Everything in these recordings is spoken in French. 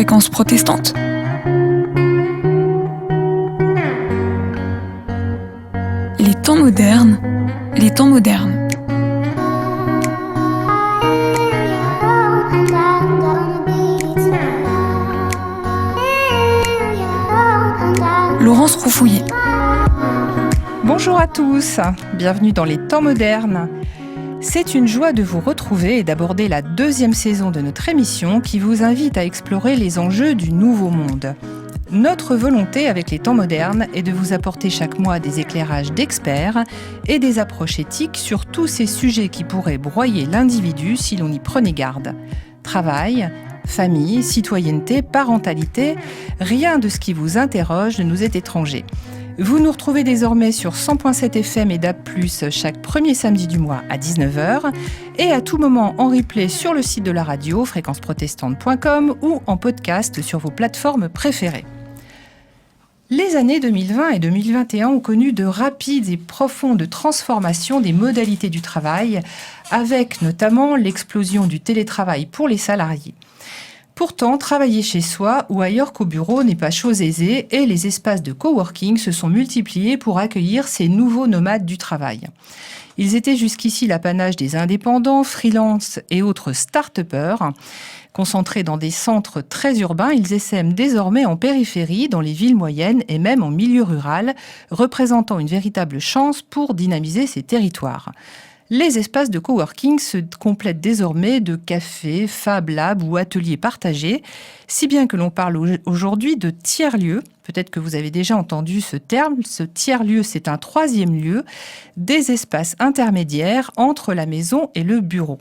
Fréquence protestante. Les temps modernes, les temps modernes. Laurence Roufouillet. Bonjour à tous, bienvenue dans les temps modernes. C'est une joie de vous retrouver et d'aborder la deuxième saison de notre émission qui vous invite à explorer les enjeux du nouveau monde. Notre volonté avec les temps modernes est de vous apporter chaque mois des éclairages d'experts et des approches éthiques sur tous ces sujets qui pourraient broyer l'individu si l'on y prenait garde. Travail, famille, citoyenneté, parentalité, rien de ce qui vous interroge ne nous est étranger. Vous nous retrouvez désormais sur 100.7 FM et DAB+, chaque premier samedi du mois à 19h et à tout moment en replay sur le site de la radio, fréquenceprotestante.com ou en podcast sur vos plateformes préférées. Les années 2020 et 2021 ont connu de rapides et profondes transformations des modalités du travail, avec notamment l'explosion du télétravail pour les salariés. Pourtant, travailler chez soi ou ailleurs qu'au bureau n'est pas chose aisée et les espaces de coworking se sont multipliés pour accueillir ces nouveaux nomades du travail. Ils étaient jusqu'ici l'apanage des indépendants, freelance et autres start-upers. Concentrés dans des centres très urbains, ils essaiment désormais en périphérie, dans les villes moyennes et même en milieu rural, représentant une véritable chance pour dynamiser ces territoires. Les espaces de coworking se complètent désormais de cafés, fab labs ou ateliers partagés, si bien que l'on parle aujourd'hui de tiers-lieux. Peut-être que vous avez déjà entendu ce terme. Ce tiers-lieu, c'est un troisième lieu, des espaces intermédiaires entre la maison et le bureau.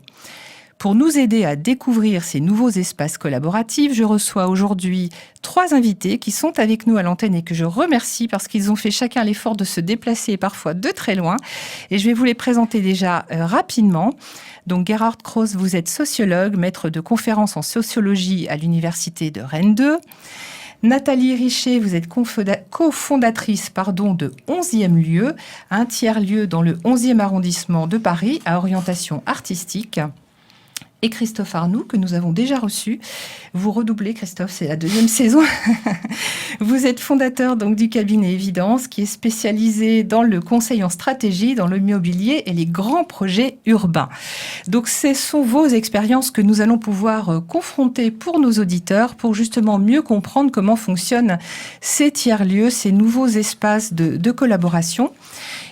Pour nous aider à découvrir ces nouveaux espaces collaboratifs, je reçois aujourd'hui 3 invités qui sont avec nous à l'antenne et que je remercie parce qu'ils ont fait chacun l'effort de se déplacer parfois de très loin. Et je vais vous les présenter déjà rapidement. Donc Gerhard Kroos, vous êtes sociologue, maître de conférences en sociologie à l'université de Rennes 2. Nathalie Richer, vous êtes cofondatrice de 11e lieu, un tiers-lieu dans le 11e arrondissement de Paris à orientation artistique. Et Christophe Arnoux, que nous avons déjà reçu. Vous redoublez, Christophe, c'est la 2e saison. Vous êtes fondateur donc du cabinet Évidence, qui est spécialisé dans le conseil en stratégie, dans l'immobilier et les grands projets urbains. Donc, ce sont vos expériences que nous allons pouvoir confronter pour nos auditeurs, pour justement mieux comprendre comment fonctionnent ces tiers-lieux, ces nouveaux espaces de collaboration.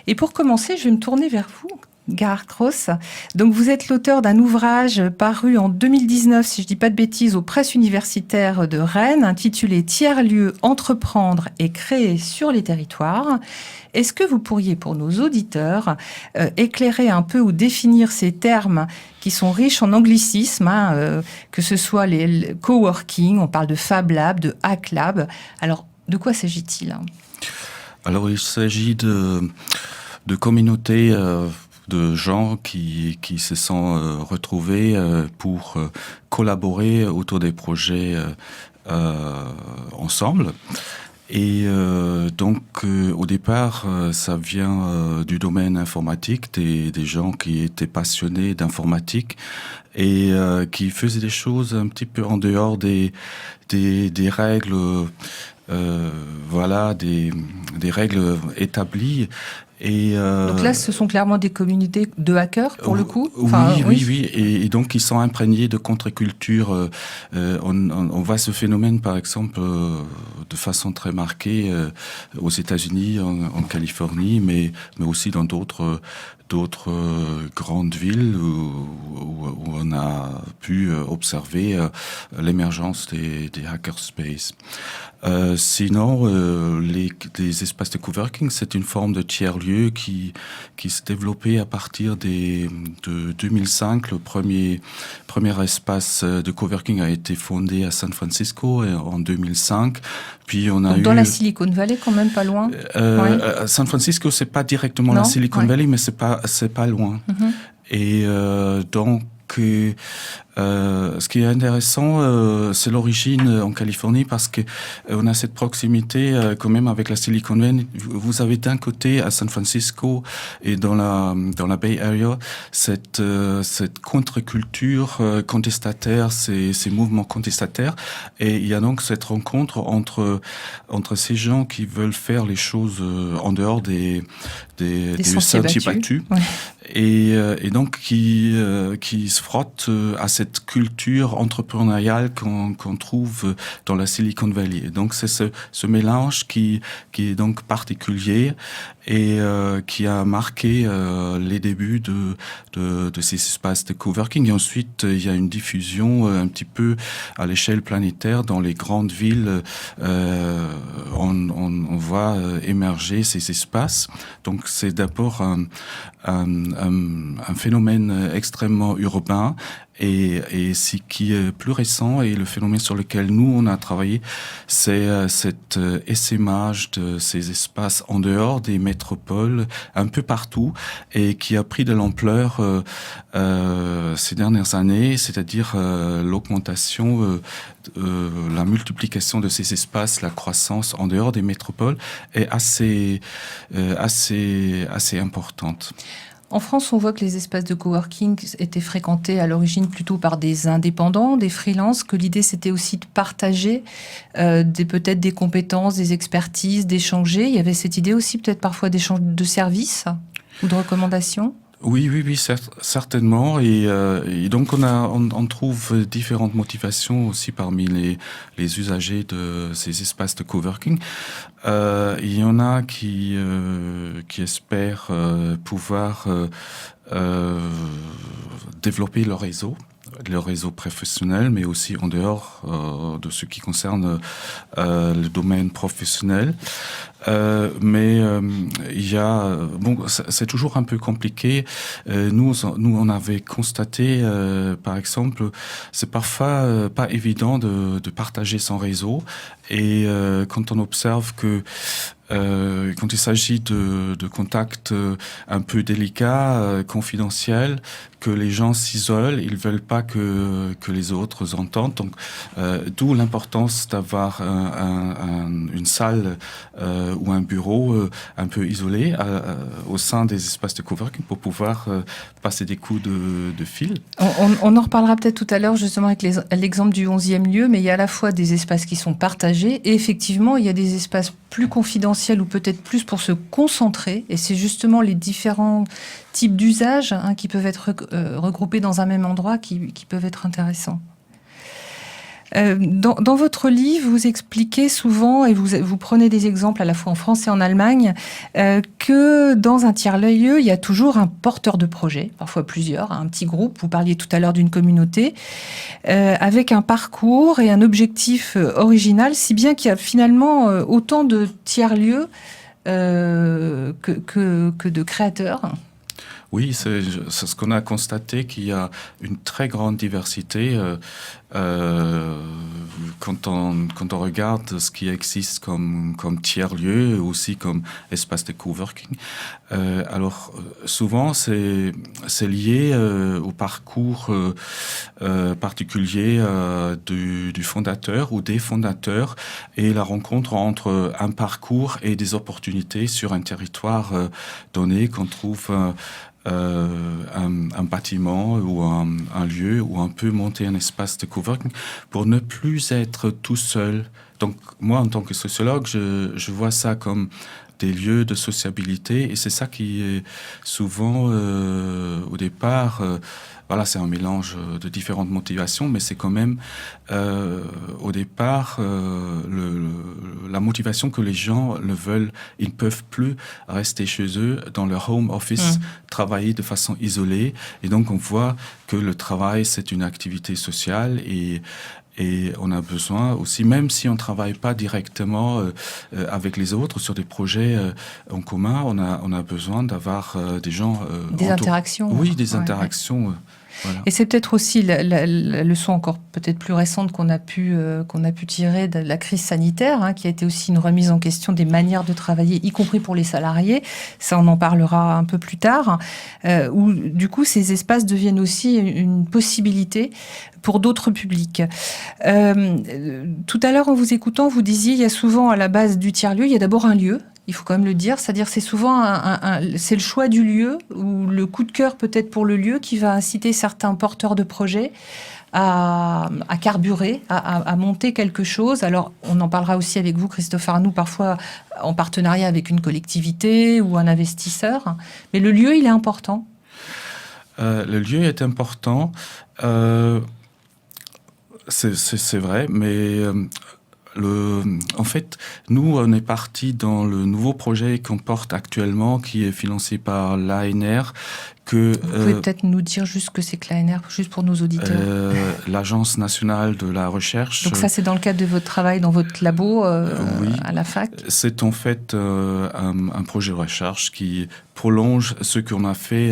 Et pour commencer, je vais me tourner vers vous, Gerhard Kroos. Donc, vous êtes l'auteur d'un ouvrage paru en 2019, si je ne dis pas de bêtises, aux presses universitaires de Rennes, intitulé « Tiers-lieux, entreprendre et créer sur les territoires ». Est-ce que vous pourriez, pour nos auditeurs, éclairer un peu ou définir ces termes qui sont riches en anglicismes, que ce soit les coworking, on parle de Fab Lab, de Hack Lab. Alors, de quoi s'agit-il ? Alors, il s'agit de communautés de gens qui se sont retrouvés pour collaborer autour des projets ensemble. Et donc, au départ, ça vient du domaine informatique, des gens qui étaient passionnés d'informatique et qui faisaient des choses un petit peu en dehors des règles, des règles établies. Et donc là, ce sont clairement des communautés de hackers, pour le coup. Oui. Et donc, ils sont imprégnés de contre-culture. On voit ce phénomène, par exemple, de façon très marquée aux États-Unis, en Californie, mais aussi dans d'autres grandes villes où on a pu observer l'émergence des hackerspaces. Sinon, les espaces de coworking, c'est une forme de tiers-lieu qui s'est développée à partir de 2005. Le premier espace de coworking a été fondé à San Francisco en 2005. Puis on a donc dans la Silicon Valley, quand même pas loin. San Francisco, c'est pas directement la Silicon Valley, mais c'est pas loin. Mm-hmm. Et donc que ce qui est intéressant, c'est l'origine en Californie parce que on a cette proximité quand même avec la Silicon Valley. Vous avez d'un côté à San Francisco et dans la Bay Area cette contre-culture contestataire, ces mouvements contestataires, et il y a donc cette rencontre entre ces gens qui veulent faire les choses en dehors des sentiers battus. Ouais. Et donc qui se frottent à cette culture entrepreneuriale qu'on trouve dans la Silicon Valley. Et donc c'est ce mélange qui est donc particulier et qui a marqué les débuts de ces espaces de coworking. Et ensuite, il y a une diffusion un petit peu à l'échelle planétaire dans les grandes villes. On voit émerger ces espaces. Donc c'est d'abord un phénomène extrêmement urbain. Et ce qui est plus récent et le phénomène sur lequel nous on a travaillé, c'est cet essaimage de ces espaces en dehors des métropoles, un peu partout, et qui a pris de l'ampleur ces dernières années, c'est-à-dire l'augmentation, la multiplication de ces espaces, la croissance en dehors des métropoles est assez importante. En France, on voit que les espaces de coworking étaient fréquentés à l'origine plutôt par des indépendants, des freelances, que l'idée c'était aussi de partager peut-être des compétences, des expertises, d'échanger. Il y avait cette idée aussi peut-être parfois d'échange de services ou de recommandations. Oui, certainement. Et donc on trouve différentes motivations aussi parmi les usagers de ces espaces de coworking. Il y en a qui espèrent pouvoir développer leur réseau professionnel, mais aussi en dehors de ce qui concerne le domaine professionnel. Mais il y a c'est toujours un peu compliqué. Nous on avait constaté par exemple, c'est parfois pas évident de partager son réseau, et quand on observe que quand il s'agit de contacts un peu délicats, confidentiels, que les gens s'isolent, ils veulent pas que les autres entendent. Donc, d'où l'importance d'avoir une salle ou un bureau un peu isolé au sein des espaces de coworking pour pouvoir passer des coups de fil. On en reparlera peut-être tout à l'heure justement avec l'exemple du 11e lieu, mais il y a à la fois des espaces qui sont partagés et effectivement il y a des espaces plus confidentiels ou peut-être plus pour se concentrer, et c'est justement les différents types d'usages qui peuvent être regroupés dans un même endroit qui peuvent être intéressants. Dans votre livre, vous expliquez souvent, et vous prenez des exemples à la fois en France et en Allemagne, que dans un tiers-lieu, il y a toujours un porteur de projet, parfois plusieurs, un petit groupe. Vous parliez tout à l'heure d'une communauté, avec un parcours et un objectif original, si bien qu'il y a finalement autant de tiers-lieux que de créateurs. Oui, c'est ce qu'on a constaté, qu'il y a une très grande diversité quand on regarde ce qui existe comme tiers-lieu, aussi comme espace de coworking. Alors souvent c'est lié au parcours particulier du fondateur ou des fondateurs, et la rencontre entre un parcours et des opportunités sur un territoire donné, qu'on trouve un bâtiment ou un lieu où on peut monter un espace de coworking pour ne plus être tout seul. Donc moi, en tant que sociologue, je vois ça comme des lieux de sociabilité, et c'est ça qui est souvent au départ voilà, c'est un mélange de différentes motivations, mais c'est quand même au départ la motivation que les gens le veulent. Ils ne peuvent plus rester chez eux dans leur home office, travailler de façon isolée, et donc on voit que le travail c'est une activité sociale, et on a besoin aussi, même si on ne travaille pas directement avec les autres sur des projets en commun, on a besoin d'avoir des gens... Des interactions. Oui, des interactions. Voilà. Et c'est peut-être aussi la leçon encore peut-être plus récente qu'on a pu tirer de la crise sanitaire, hein, qui a été aussi une remise en question des manières de travailler, y compris pour les salariés. Ça, on en parlera un peu plus tard, où du coup, ces espaces deviennent aussi une possibilité pour d'autres publics. Tout à l'heure, en vous écoutant, vous disiez, il y a souvent à la base du tiers-lieu, il y a d'abord un lieu. Il faut quand même le dire, c'est-à-dire c'est souvent c'est le choix du lieu ou le coup de cœur peut-être pour le lieu qui va inciter certains porteurs de projets à carburer, à monter quelque chose. Alors, on en parlera aussi avec vous, Christophe Arnoux, parfois en partenariat avec une collectivité ou un investisseur. Mais le lieu, il est important. Le lieu est important, c'est vrai, mais... en fait, nous, on est parti dans le nouveau projet qu'on porte actuellement, qui est financé par l'ANR. Vous pouvez peut-être nous dire juste ce que c'est que l'ANR, juste pour nos auditeurs. L'Agence nationale de la recherche. Donc ça, c'est dans le cadre de votre travail dans votre labo oui, à la fac. C'est en fait un projet de recherche qui prolonge ce qu'on a fait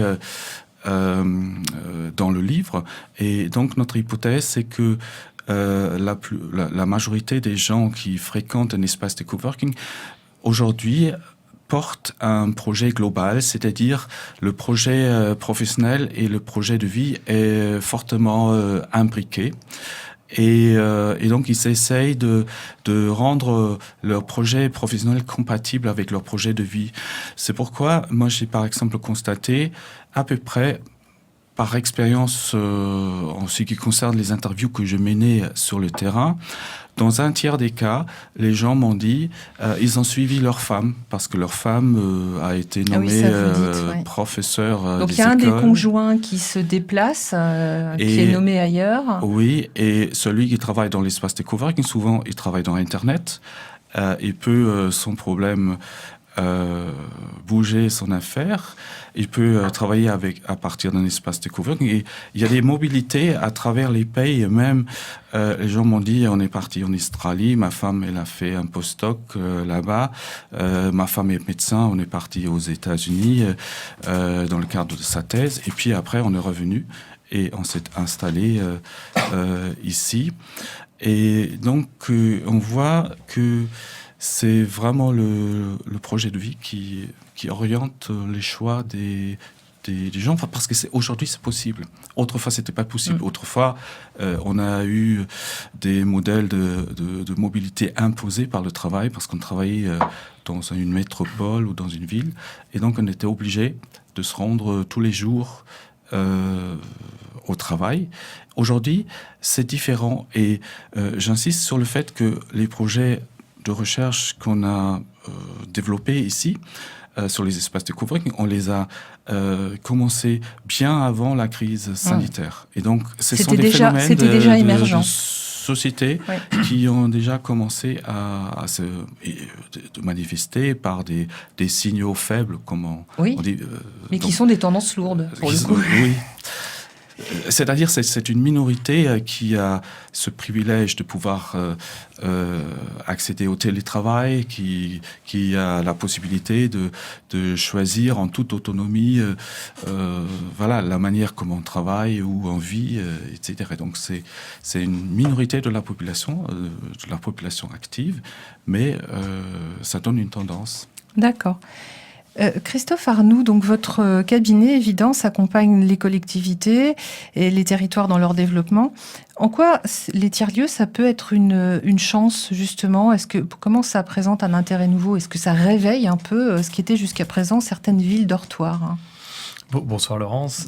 dans le livre. Et donc, notre hypothèse, c'est que la majorité des gens qui fréquentent un espace de coworking aujourd'hui portent un projet global, c'est-à-dire le projet professionnel et le projet de vie est fortement imbriqué. Et donc, ils essayent de rendre leur projet professionnel compatible avec leur projet de vie. C'est pourquoi, moi, j'ai par exemple constaté à peu près, par expérience, en ce qui concerne les interviews que je menais sur le terrain, dans un tiers des cas, les gens m'ont dit ils ont suivi leur femme parce que leur femme a été nommée professeur. Donc il y a un des conjoints qui se déplace, qui est nommé ailleurs. Oui, et celui qui travaille dans l'espace de coworking, souvent il travaille dans Internet. Il peut sans problème bouger son affaire. Il peut travailler à partir d'un espace de coworking. Et il y a des mobilités à travers les pays. Même, les gens m'ont dit, on est parti en Australie, ma femme, elle a fait un postdoc là-bas. Ma femme est médecin, on est parti aux États-Unis dans le cadre de sa thèse. Et puis après, on est revenu et on s'est installé ici. Et donc, on voit que c'est vraiment le projet de vie qui oriente les choix des gens, parce que aujourd'hui c'est possible. Autrefois c'était pas possible. Autrefois on a eu des modèles de mobilité imposés par le travail, parce qu'on travaillait dans une métropole ou dans une ville, et donc on était obligé de se rendre tous les jours au travail. Aujourd'hui c'est différent, et j'insiste sur le fait que les projets de recherche qu'on a développés ici, sur les espaces de coworking, on les a commencé bien avant la crise sanitaire. Et donc, ce sont des phénomènes de sociétés qui ont déjà commencé à se manifester par des signaux faibles, comme on dit. Mais qui sont des tendances lourdes, pour le coup. Oui. C'est-à-dire, c'est une minorité qui a ce privilège de pouvoir accéder au télétravail, qui a la possibilité de choisir en toute autonomie, la manière comment on travaille ou on vit, etc. Et donc, c'est une minorité de la population active, mais ça donne une tendance. D'accord. Christophe Arnoux, donc votre cabinet Évidence accompagne les collectivités et les territoires dans leur développement. En quoi les tiers-lieux, ça peut être une chance, justement ? Comment ça présente un intérêt nouveau ? Est-ce que ça réveille un peu ce qui était jusqu'à présent certaines villes dortoirs ? Bonsoir Laurence.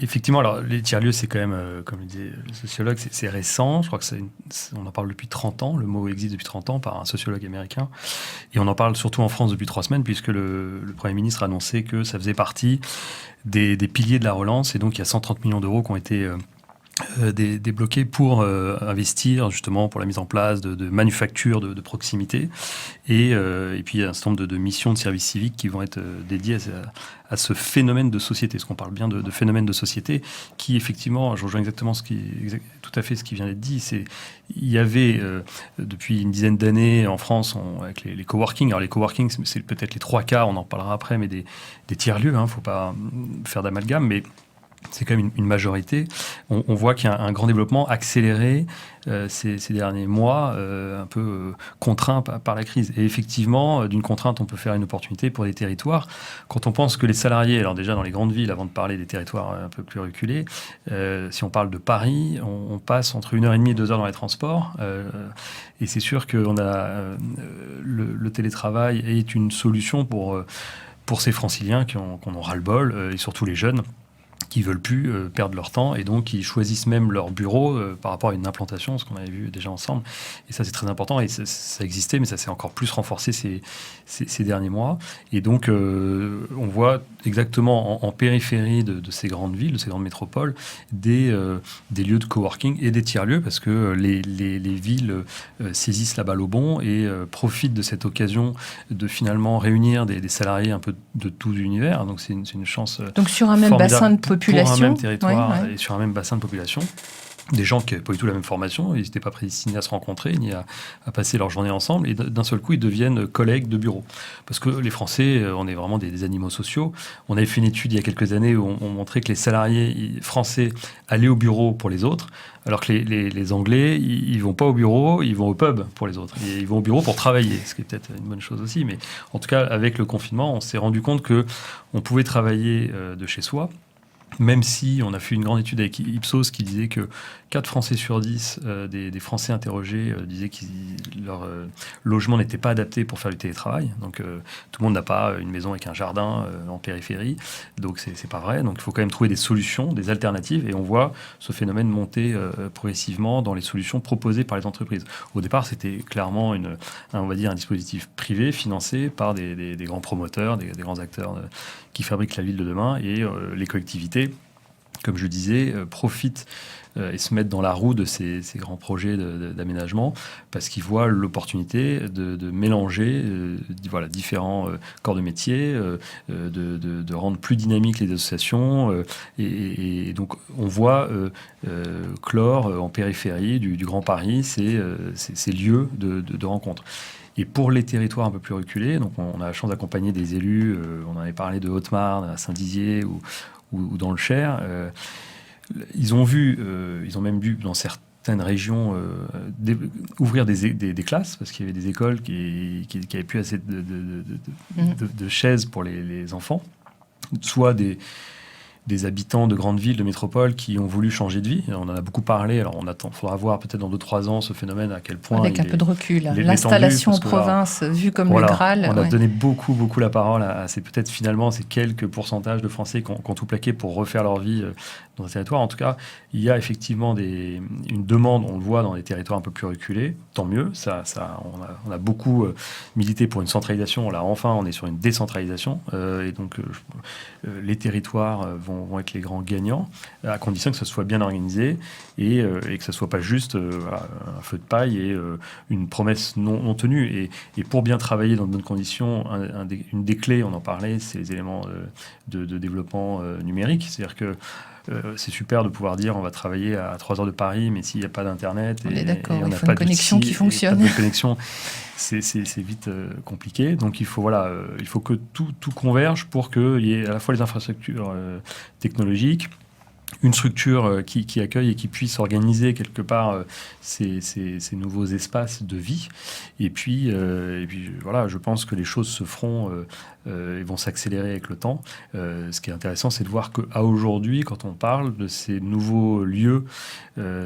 Effectivement, alors les tiers-lieux, c'est quand même, comme le disait le sociologue, c'est récent. Je crois on en parle depuis 30 ans. Le mot existe depuis 30 ans par un sociologue américain. Et on en parle surtout en France depuis 3 semaines, puisque le Premier ministre a annoncé que ça faisait partie des piliers de la relance. Et donc, il y a 130 millions d'euros qui ont été débloqués pour investir justement pour la mise en place de manufactures de proximité et puis un certain nombre de missions de services civiques qui vont être dédiées à ce phénomène de société. Parce qu'on parle bien de phénomène de société qui effectivement, je rejoins exactement tout à fait ce qui vient d'être dit. Il y avait depuis une dizaine d'années en France avec les coworking. Alors les coworking, c'est peut-être les 3 quarts, on en parlera après, mais des tiers-lieux, faut pas faire d'amalgame, mais c'est quand même une majorité. On voit qu'il y a un grand développement accéléré ces derniers mois, un peu contraint par la crise. Et effectivement, d'une contrainte, on peut faire une opportunité pour des territoires. Quand on pense que les salariés, alors déjà dans les grandes villes, avant de parler des territoires un peu plus reculés, si on parle de Paris, on passe entre 1h30 et 2 heures dans les transports. Et c'est sûr que le télétravail est une solution pour ces franciliens qui en ont ras-le-bol, et surtout les jeunes, qui veulent plus perdre leur temps et donc qui choisissent même leur bureau par rapport à une implantation, ce qu'on avait vu déjà ensemble. Et ça, c'est très important. Et ça existait, mais ça s'est encore plus renforcé ces derniers mois. Et donc, on voit exactement en périphérie de ces grandes villes, de ces grandes métropoles, des lieux de coworking et des tiers-lieux, parce que les villes saisissent la balle au bond et profitent de cette occasion de finalement réunir des salariés un peu de tout l'univers. Donc, c'est une chance. Donc, sur un même bassin de population. Pour un même territoire et sur un même bassin de population. Des gens qui n'avaient pas du tout la même formation, ils n'étaient pas prédestinés à se rencontrer ni à passer leur journée ensemble, et d'un seul coup ils deviennent collègues de bureau. Parce que les Français, on est vraiment des animaux sociaux. On avait fait une étude il y a quelques années où on montrait que les salariés français allaient au bureau pour les autres, alors que les Anglais, ils vont pas au bureau, ils vont au pub pour les autres. Et ils vont au bureau pour travailler, ce qui est peut-être une bonne chose aussi. Mais en tout cas, avec le confinement, on s'est rendu compte qu'on pouvait travailler de chez soi. Même si on a fait une grande étude avec Ipsos qui disait que 4 Français sur 10 des Français interrogés disaient que leur logement n'était pas adapté pour faire du télétravail. Donc tout le monde n'a pas une maison avec un jardin en périphérie. Donc c'est pas vrai. Donc il faut quand même trouver des solutions, des alternatives. Et on voit ce phénomène monter progressivement dans les solutions proposées par les entreprises. Au départ, c'était clairement on va dire un dispositif privé financé par des grands promoteurs, des grands acteurs qui fabriquent la ville de demain, et les collectivités, comme je disais, profitent et se mettent dans la roue de ces grands projets d'aménagement, parce qu'ils voient l'opportunité de mélanger différents corps de métier, de rendre plus dynamiques les associations, et donc on voit clore en périphérie du Grand Paris ces lieux de rencontre. Et pour les territoires un peu plus reculés, donc on a la chance d'accompagner des élus, on avait parlé de Haute-Marne, à Saint-Dizier ou dans le Cher. Ils ont même vu dans certaines régions ouvrir des classes, parce qu'il y avait des écoles qui n'avaient plus assez de chaises pour les enfants, soit des habitants de grandes villes, de métropoles qui ont voulu changer de vie. On en a beaucoup parlé. Alors, faudra voir peut-être dans 2-3 ans ce phénomène, à quel point... Avec un peu de recul. L'installation en province, vue comme le Graal. On a donné beaucoup la parole à ces quelques pourcentages de Français qui ont tout plaqué pour refaire leur vie dans un territoire. En tout cas, il y a effectivement une demande, on le voit dans les territoires un peu plus reculés. Tant mieux. On a beaucoup milité pour une centralisation. Là, enfin, on est sur une décentralisation. Et donc, les territoires vont être les grands gagnants, à condition que ce soit bien organisé et que ce ne soit pas juste un feu de paille et une promesse non tenue. Et pour bien travailler dans de bonnes conditions, une des clés, on en parlait, c'est les éléments de développement numérique. C'est-à-dire que c'est super de pouvoir dire on va travailler à 3 heures de Paris, mais s'il n'y a pas d'internet et on n'a pas de connexion qui fonctionne, c'est vite compliqué. Donc il faut que tout converge pour qu'il y ait à la fois les infrastructures technologiques, une structure qui accueille et qui puisse organiser quelque part ces nouveaux espaces de vie. Et puis voilà, je pense que les choses se feront et vont s'accélérer avec le temps. Ce qui est intéressant, c'est de voir qu'à aujourd'hui, quand on parle de ces nouveaux lieux,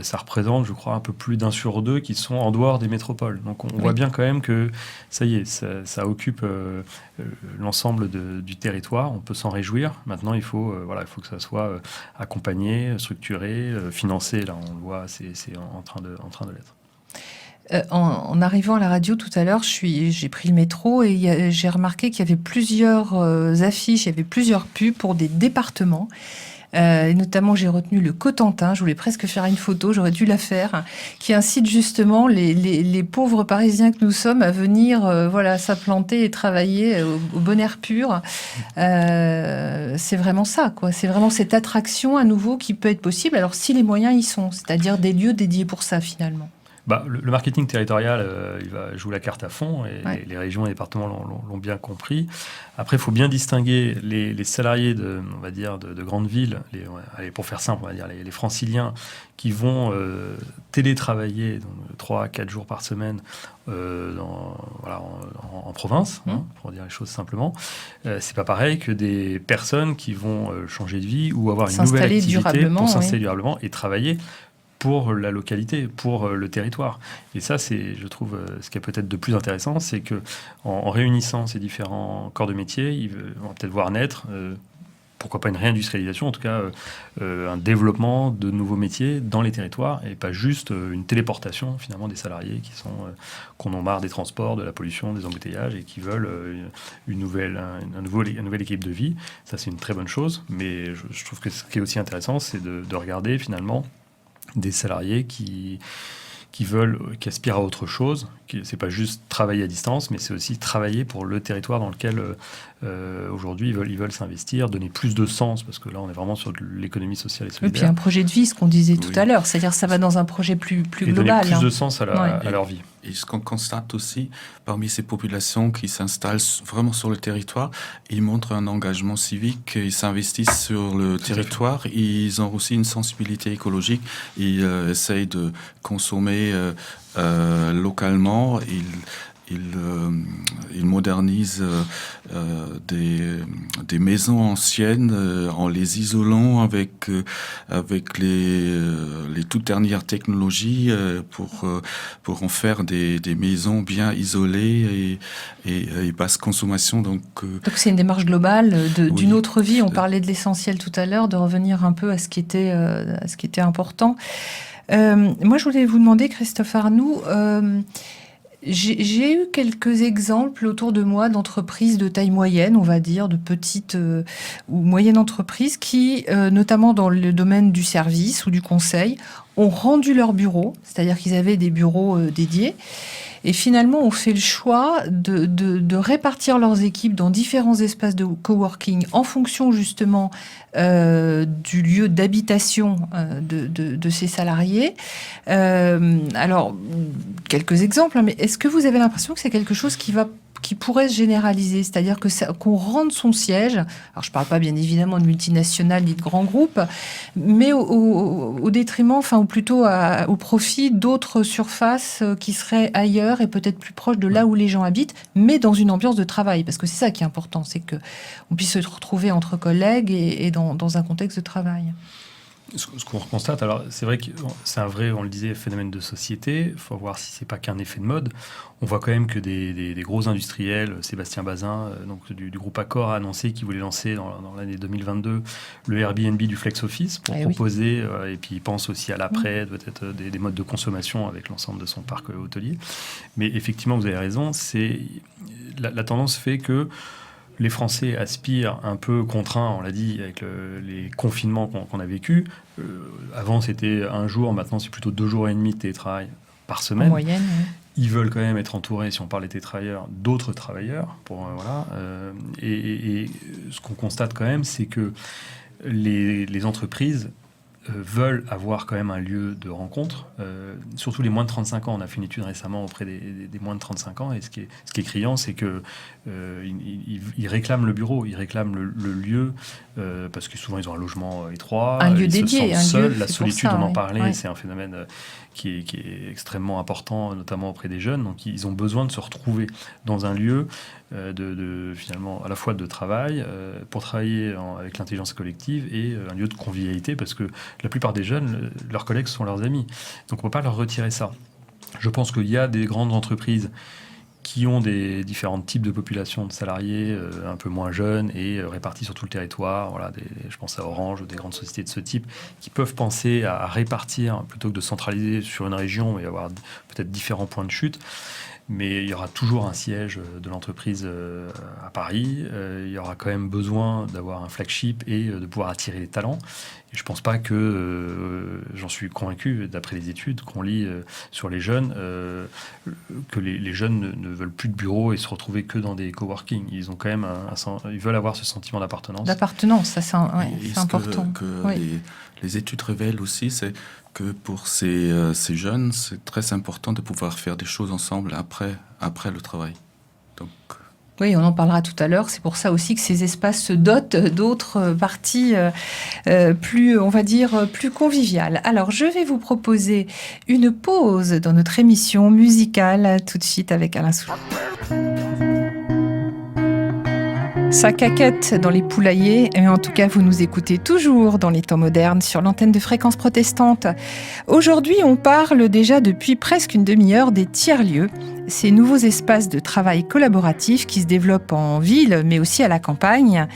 ça représente, je crois, un peu plus d'1 sur 2 qui sont en dehors des métropoles. Donc on voit bien quand même que ça y est, ça occupe l'ensemble du territoire. On peut s'en réjouir. Maintenant, il faut que ça soit accompagné, structuré, financé. Là, on le voit, c'est en train de l'être. En arrivant à la radio tout à l'heure, j'ai pris le métro et j'ai remarqué qu'il y avait plusieurs affiches, il y avait plusieurs pubs pour des départements. Et notamment, j'ai retenu le Cotentin. Je voulais presque faire une photo, j'aurais dû la faire, qui incite justement les pauvres Parisiens que nous sommes à venir s'implanter et travailler au bon air pur. C'est vraiment ça, quoi. C'est vraiment cette attraction à nouveau qui peut être possible. Alors, si les moyens y sont, c'est-à-dire des lieux dédiés pour ça, finalement. Le marketing territorial, il va jouer la carte à fond, et les régions et les départements l'ont bien compris. Après, il faut bien distinguer les salariés de grandes villes, pour faire simple, on va dire les franciliens, qui vont télétravailler 3 à 4 jours par semaine en province, pour dire les choses simplement. C'est pas pareil que des personnes qui vont changer de vie ou avoir une nouvelle activité pour s'installer durablement et travailler pour la localité, pour le territoire. Et ça, c'est, je trouve, ce qui est peut-être de plus intéressant, c'est que en réunissant ces différents corps de métier, on va peut-être voir naître, pourquoi pas une réindustrialisation, en tout cas un développement de nouveaux métiers dans les territoires, et pas juste une téléportation finalement des salariés qu'on en marre des transports, de la pollution, des embouteillages, et qui veulent une nouvelle équipe de vie. Ça, c'est une très bonne chose, mais je trouve que ce qui est aussi intéressant, c'est de regarder finalement des salariés qui aspirent à autre chose. C'est pas juste travailler à distance, mais c'est aussi travailler pour le territoire dans lequel aujourd'hui ils veulent s'investir, donner plus de sens, parce que là on est vraiment sur de l'économie sociale et solidaire. Et puis un projet de vie, ce qu'on disait tout à l'heure, c'est-à-dire ça va dans un projet plus global. Donner plus de sens à leur vie. Et ce qu'on constate aussi, parmi ces populations qui s'installent vraiment sur le territoire, ils montrent un engagement civique, ils s'investissent sur le territoire, ils ont aussi une sensibilité écologique, ils essayent de consommer localement, ils modernisent des maisons anciennes en les isolant avec les toutes dernières technologies pour en faire des maisons bien isolées et basse consommation. Donc c'est une démarche globale d'une autre vie. On parlait de l'essentiel tout à l'heure, de revenir un peu à ce qui était important. Moi, je voulais vous demander, Christophe Arnoux, j'ai eu quelques exemples autour de moi d'entreprises de taille moyenne, on va dire, de petites ou moyennes entreprises qui, notamment dans le domaine du service ou du conseil, ont rendu leurs bureaux, c'est-à-dire qu'ils avaient des bureaux dédiés, et finalement ont fait le choix de répartir leurs équipes dans différents espaces de coworking en fonction justement du lieu d'habitation de ces salariés. Alors, quelques exemples, mais est-ce que vous avez l'impression que c'est quelque chose qui pourrait se généraliser, c'est-à-dire qu'on rende son siège, alors je ne parle pas bien évidemment de multinationales ni de grands groupes, mais au détriment, ou plutôt au profit d'autres surfaces qui seraient ailleurs et peut-être plus proches de là où les gens habitent, mais dans une ambiance de travail, parce que c'est ça qui est important, c'est qu'on puisse se retrouver entre collègues et dans un contexte de travail. Ce qu'on constate, alors c'est vrai que c'est un vrai, on le disait, phénomène de société. Il faut voir si c'est pas qu'un effet de mode. On voit quand même que des gros industriels, Sébastien Bazin, donc du groupe Accor, a annoncé qu'il voulait lancer dans l'année 2022 le Airbnb du flex office pour proposer, et puis il pense aussi à l'après, peut-être des modes de consommation avec l'ensemble de son parc hôtelier. Mais effectivement, vous avez raison, la tendance fait que les Français aspirent un peu contraints, on l'a dit, avec les confinements qu'on a vécu. Avant, c'était un jour, maintenant, c'est plutôt 2 jours et demi de télétravail par semaine. En moyenne, oui. Ils veulent quand même être entourés, si on parle des télétravailleurs, d'autres travailleurs. Et ce qu'on constate quand même, c'est que les entreprises veulent avoir quand même un lieu de rencontre, surtout les moins de 35 ans. On a fait une étude récemment auprès des moins de 35 ans, et ce qui est criant, c'est que ils réclament le bureau, ils réclament le lieu, parce que souvent ils ont un logement étroit, un lieu ils dédié, se sentent seuls. La c'est solitude, ça, on en parlait, c'est un phénomène qui est extrêmement important, notamment auprès des jeunes. Donc ils ont besoin de se retrouver dans un lieu finalement à la fois de travail, pour travailler avec l'intelligence collective, et un lieu de convivialité, parce que la plupart des jeunes, leurs collègues sont leurs amis. Donc on ne peut pas leur retirer ça. Je pense qu'il y a des grandes entreprises qui ont des différents types de populations de salariés un peu moins jeunes et répartis sur tout le territoire. Voilà, je pense à Orange ou des grandes sociétés de ce type qui peuvent penser à répartir plutôt que de centraliser sur une région et avoir peut-être différents points de chute. Mais il y aura toujours un siège de l'entreprise à Paris. Il y aura quand même besoin d'avoir un flagship et de pouvoir attirer les talents. Et je ne pense pas que, j'en suis convaincu, d'après les études qu'on lit sur les jeunes, que les jeunes ne veulent plus de bureau et se retrouver que dans des coworking. Ils ont quand même ils veulent avoir ce sentiment d'appartenance. D'appartenance, ça c'est important. Les études révèlent aussi, c'est que pour ces jeunes, c'est très important de pouvoir faire des choses ensemble après le travail. Donc, oui, on en parlera tout à l'heure. C'est pour ça aussi que ces espaces se dotent d'autres parties plus, on va dire, plus conviviales. Alors, je vais vous proposer une pause dans notre émission musicale tout de suite avec Alain Souchon. Ça caquette dans les poulaillers, et en tout cas vous nous écoutez toujours dans les temps modernes sur l'antenne de Fréquence Protestante. Aujourd'hui on parle déjà depuis presque une demi-heure des tiers-lieux, ces nouveaux espaces de travail collaboratif qui se développent en ville mais aussi à la campagne.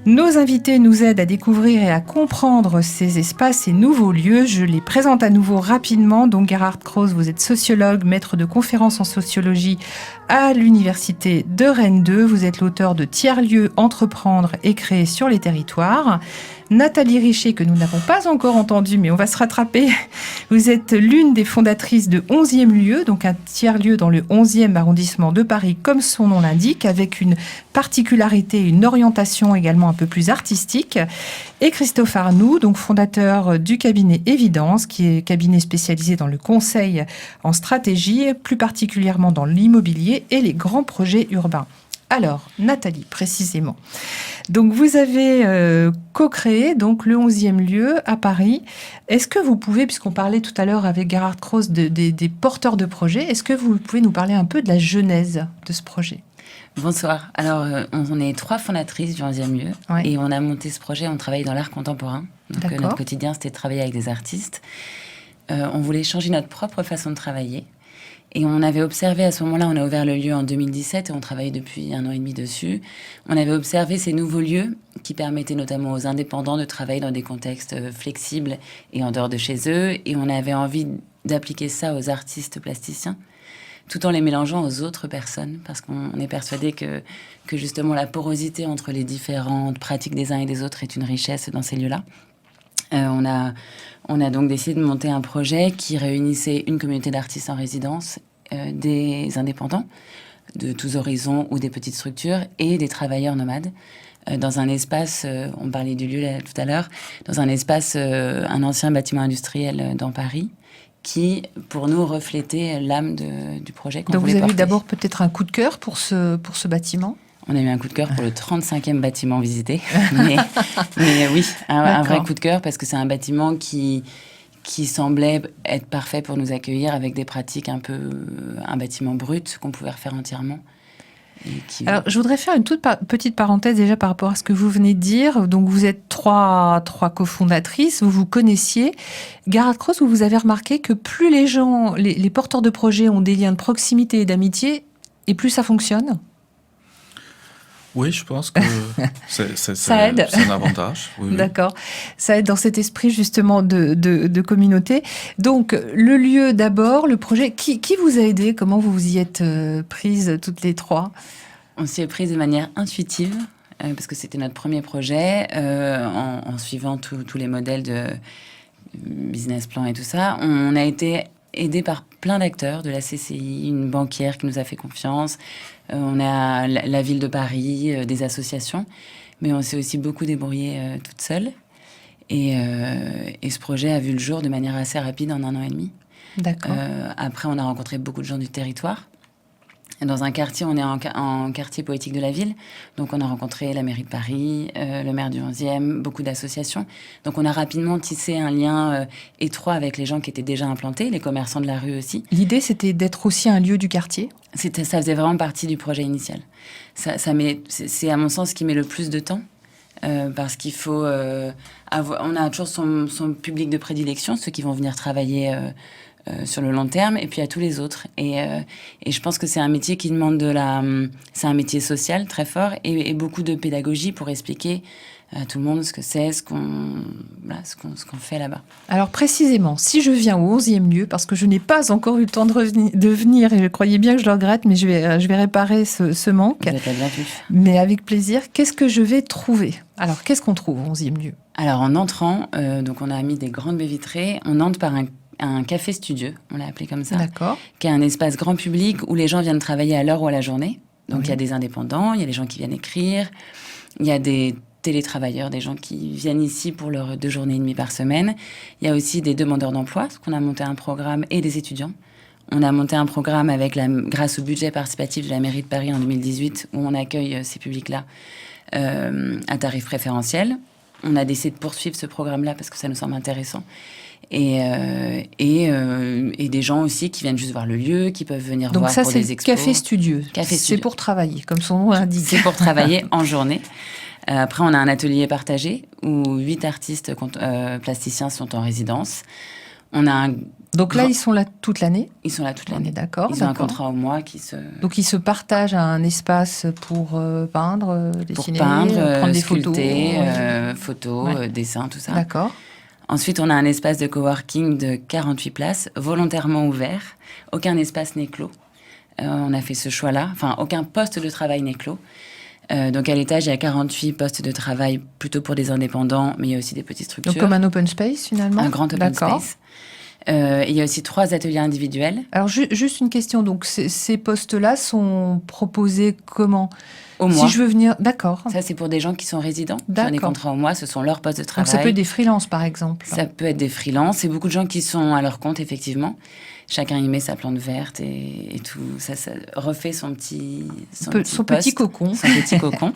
Nos invités nous aident à découvrir et à comprendre ces espaces, ces nouveaux lieux. Je les présente à nouveau rapidement. Donc Gerhard Krause, vous êtes sociologue, maître de conférences en sociologie à l'université de Rennes 2. Vous êtes l'auteur de Tiers-lieux, entreprendre et créer sur les territoires. Nathalie Richer, que nous n'avons pas encore entendue, mais on va se rattraper. Vous êtes l'une des fondatrices de 11e lieu, donc un tiers-lieu dans le 11e arrondissement de Paris, comme son nom l'indique, avec une particularité, une orientation également un peu plus artistique. Et Christophe Arnoux, donc fondateur du cabinet Évidence, qui est cabinet spécialisé dans le conseil en stratégie, plus particulièrement dans l'immobilier et les grands projets urbains. Alors, Nathalie, précisément. Donc, vous avez co-créé donc, le 11e lieu à Paris. Est-ce que vous pouvez, puisqu'on parlait tout à l'heure avec Gerhard Krause des porteurs de projets, est-ce que vous pouvez nous parler un peu de la genèse de ce projet ? Bonsoir. Alors, on est 3 fondatrices du 11e lieu. Ouais. Et on a monté ce projet, on travaille dans l'art contemporain. Donc, notre quotidien, c'était de travailler avec des artistes. On voulait changer notre propre façon de travailler. Et on avait observé à ce moment-là, on a ouvert le lieu en 2017 et on travaille depuis 1 an et demi dessus. On avait observé ces nouveaux lieux qui permettaient notamment aux indépendants de travailler dans des contextes flexibles et en dehors de chez eux. Et on avait envie d'appliquer ça aux artistes plasticiens, tout en les mélangeant aux autres personnes, parce qu'on est persuadé que justement la porosité entre les différentes pratiques des uns et des autres est une richesse dans ces lieux-là. On a donc décidé de monter un projet qui réunissait une communauté d'artistes en résidence, des indépendants de tous horizons ou des petites structures et des travailleurs nomades dans un espace, on parlait du lieu là, tout à l'heure, dans un espace, un ancien bâtiment industriel dans Paris qui, pour nous, reflétait l'âme du projet qu'on voulait porter. Donc vous avez eu d'abord peut-être un coup de cœur pour ce bâtiment ? On a eu un coup de cœur pour le 35e bâtiment visité. mais oui, un vrai coup de cœur parce que c'est un bâtiment qui semblait être parfait pour nous accueillir avec des pratiques un bâtiment brut qu'on pouvait refaire entièrement. Alors, je voudrais faire une toute petite parenthèse déjà par rapport à ce que vous venez de dire. Donc, vous êtes trois cofondatrices, vous vous connaissiez. Gerhard Krause, vous avez remarqué que plus les gens, les porteurs de projets ont des liens de proximité et d'amitié, et plus ça fonctionne. Oui, je pense que ça aide. C'est un avantage. Oui, D'accord. Ça aide dans cet esprit justement de communauté. Donc, le lieu d'abord, le projet. Qui vous a aidé ? Comment vous vous y êtes prises toutes les 3 ? On s'y est prises de manière intuitive, parce que c'était notre premier projet, en suivant tous les modèles de business plan et tout ça. On a été aidé par plein d'acteurs, de la CCI, une banquière qui nous a fait confiance. On a la ville de Paris, des associations, mais on s'est aussi beaucoup débrouillé toute seule. Et ce projet a vu le jour de manière assez rapide en 1 an et demi. D'accord. Après, on a rencontré beaucoup de gens du territoire. Dans un quartier, on est en quartier poétique de la ville. Donc, on a rencontré la mairie de Paris, le maire du 11e, beaucoup d'associations. Donc, on a rapidement tissé un lien étroit avec les gens qui étaient déjà implantés, les commerçants de la rue aussi. L'idée, c'était d'être aussi un lieu du quartier ? Ça faisait vraiment partie du projet initial. C'est à mon sens ce qui met le plus de temps. Parce qu'il faut on a toujours son public de prédilection, ceux qui vont venir travailler sur le long terme, et puis à tous les autres. Et je pense que c'est un métier qui demande c'est un métier social très fort et beaucoup de pédagogie pour expliquer à tout le monde ce que c'est, ce qu'on fait là-bas. Alors précisément, si je viens au 11e lieu, parce que je n'ai pas encore eu le temps de venir, et je croyais bien que je le regrette, mais je vais réparer ce manque. Vous êtes bien vu. Mais avec plaisir, qu'est-ce que je vais trouver ? Alors, qu'est-ce qu'on trouve au 11e lieu ? Alors, en entrant, donc on a mis des grandes baies vitrées, on entre par un café studio, on l'a appelé comme ça. D'accord. Qui est un espace grand public où les gens viennent travailler à l'heure ou à la journée. Donc, Oui. il y a des indépendants, il y a des gens qui viennent écrire, il y a des télétravailleurs, des gens qui viennent ici pour leurs 2 journées et demie par semaine. Il y a aussi des demandeurs d'emploi, parce qu'on a monté un programme, et des étudiants. On a monté un programme grâce au budget participatif de la mairie de Paris en 2018, où on accueille ces publics-là à tarif préférentiel. On a décidé de poursuivre ce programme-là parce que ça nous semble intéressant. Et des gens aussi qui viennent juste voir le lieu, qui peuvent venir voir pour des expos. Donc ça, c'est Café Studio. C'est pour travailler, comme son nom l'indique. C'est pour travailler en journée. Après, on a un atelier partagé où 8 artistes plasticiens sont en résidence. Donc là, ils sont là toute l'année. Ils sont là toute l'année. D'accord. Ils ont un contrat au mois qui se... Donc ils se partagent un espace pour peindre, dessiner, prendre des sculpter, photos, dessins, tout ça. D'accord. Ensuite, on a un espace de coworking de 48 places, volontairement ouvert. Aucun espace n'est clos. On a fait ce choix-là. Enfin, aucun poste de travail n'est clos. Donc à l'étage, il y a 48 postes de travail plutôt pour des indépendants, mais il y a aussi des petites structures. Donc comme un open space finalement. Un grand open space. Il y a aussi 3 ateliers individuels. Alors juste une question, donc ces postes-là sont proposés comment ? Au mois. Si je veux venir, d'accord. Ça, c'est pour des gens qui sont résidents. Sur des contrats au mois, ce sont leurs postes de travail. Donc ça peut être des freelances, par exemple. Ça peut être des freelances. C'est beaucoup de gens qui sont à leur compte, effectivement. Chacun y met sa plante verte et tout. Ça refait son petit cocon. Son petit cocon.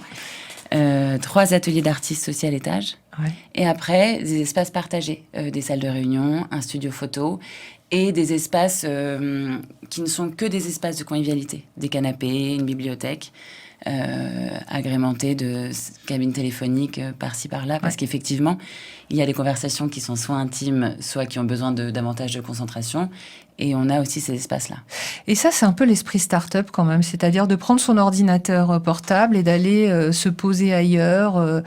3 ateliers d'artistes aussi à l'étage. Ouais. Et après, des espaces partagés. Des salles de réunion, un studio photo et des espaces qui ne sont que des espaces de convivialité. Des canapés, une bibliothèque. Agrémenté de cabines téléphoniques par-ci par-là, parce qu'effectivement, il y a des conversations qui sont soit intimes, soit qui ont besoin davantage de concentration, et on a aussi ces espaces-là. Et ça, c'est un peu l'esprit start-up quand même, c'est-à-dire de prendre son ordinateur portable et d'aller se poser ailleurs,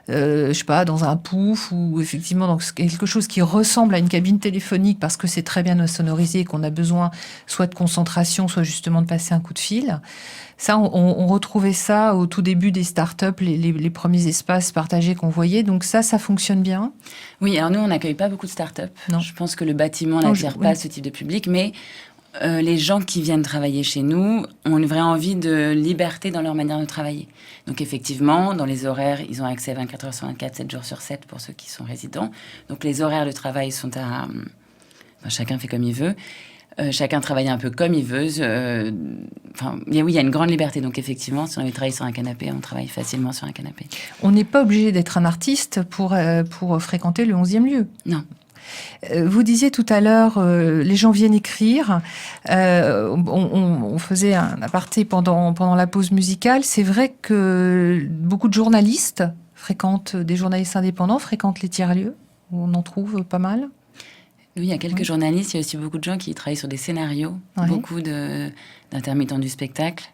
je sais pas, dans un pouf ou effectivement dans quelque chose qui ressemble à une cabine téléphonique parce que c'est très bien sonorisé et qu'on a besoin soit de concentration, soit justement de passer un coup de fil. Ça, on retrouvait ça au tout début des startups, les premiers espaces partagés qu'on voyait. Donc ça fonctionne bien. Oui, alors nous, on n'accueille pas beaucoup de startups. Non. Je pense que le bâtiment n'attire pas ce type de public, mais les gens qui viennent travailler chez nous ont une vraie envie de liberté dans leur manière de travailler. Donc effectivement, dans les horaires, ils ont accès à 24 heures sur 24, 7 jours sur 7 pour ceux qui sont résidents. Donc les horaires de travail sont à... chacun fait comme il veut. Chacun travaille un peu comme il veut. Il y a une grande liberté. Donc, effectivement, si on veut travailler sur un canapé, on travaille facilement sur un canapé. On n'est pas obligé d'être un artiste pour fréquenter le 11e lieu. Non. Vous disiez tout à l'heure, les gens viennent écrire. On faisait un aparté pendant la pause musicale. C'est vrai que beaucoup de journalistes des journalistes indépendants fréquentent les tiers-lieux. On en trouve pas mal. Oui, il y a quelques journalistes, il y a aussi beaucoup de gens qui travaillent sur des scénarios, beaucoup d'intermittents du spectacle.